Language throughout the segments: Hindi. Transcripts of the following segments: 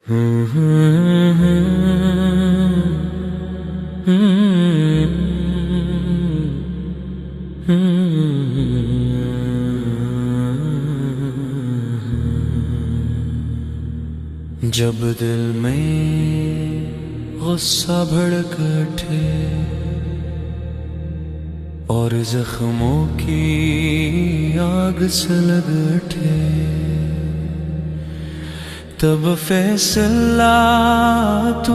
जब दिल में गुस्सा भड़क उठे और जख्मों की आग सुलग उठे, तब फैसला तू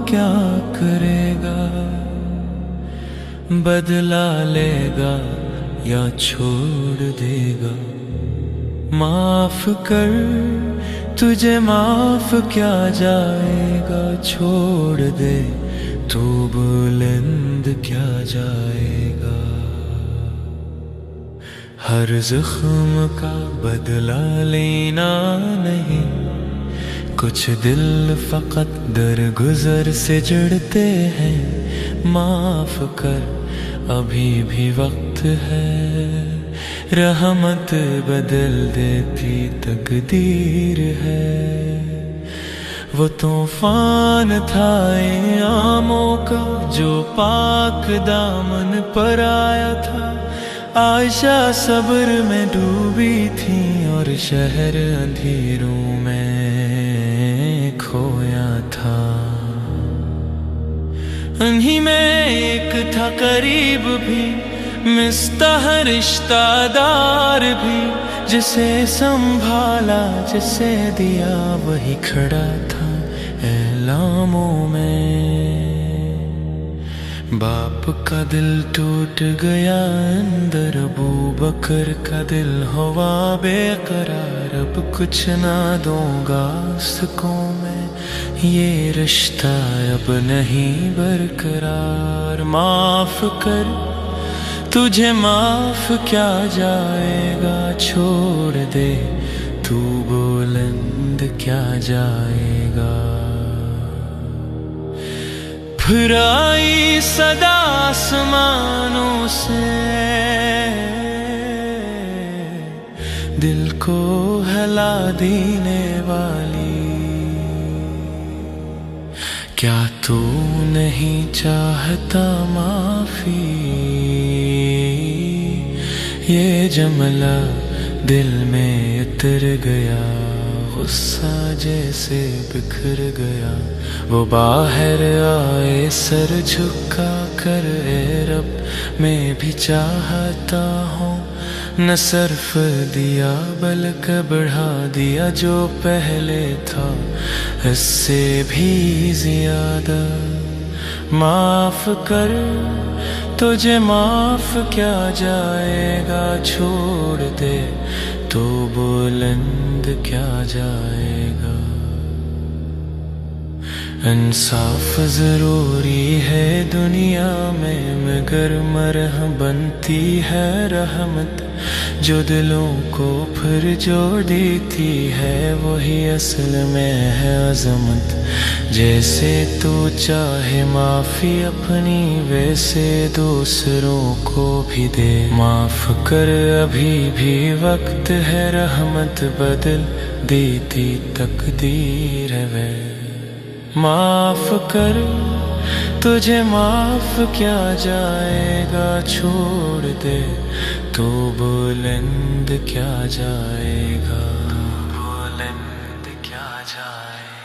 क्या करेगा? बदला लेगा या छोड़ देगा? माफ कर, तुझे माफ क्या जाएगा? छोड़ दे, तू बुलंद क्या जाएगा? हर जख्म का बदला लेना नहीं, कुछ दिल फकत दरगुजर से जुड़ते हैं। माफ कर, अभी भी वक्त है, रहमत बदल देती तकदीर है। वो तूफान था आमों का जो पाक दामन पर आया था। आयशा सब्र में डूबी थी और शहर अंधेरों में खोया था। उन्हीं में एक था करीब भी, मिसता है रिश्तेदार भी, जिसे संभाला जिसे दिया वही खड़ा था एलामों में। बाप का दिल टूट गया अंदर, अबू बकर का दिल हुआ बेकरार। अब कुछ ना दूंगा उसको मैं, ये रिश्ता अब नहीं बरकरार। माफ कर, तुझे माफ क्या जाएगा? छोड़ दे, तू बुलंद क्या जाएगा? फिर आई सदा आसमानों से, दिल को हिला देने वाली। क्या तू नहीं चाहता माफी? ये जमला दिल में उतर गया, गुस्सा जैसे बिखर गया। वो बाहर आए सर झुका कर, ए रब मैं भी चाहता हूँ। न सर्फ दिया बल्कि बढ़ा दिया, जो पहले था इससे भी ज्यादा। माफ कर, तुझे माफ क्या जाएगा? छोड़ दे, तो बुलंद क्या जाएगा? इंसाफ जरूरी है दुनिया में, मगर मरहम बनती है रहमत। जो दिलों को फिर जोड़ देती है, वही असल में है अजमत। जैसे तू चाहे माफी अपनी, वैसे दूसरों को भी दे। माफ कर, अभी भी वक्त है, रहमत बदल देती तकदीर है वे। माफ कर, तुझे माफ क्या जाएगा? छोड़ दे, तो बुलंद क्या जाएगा? बुलंद क्या जाएगा?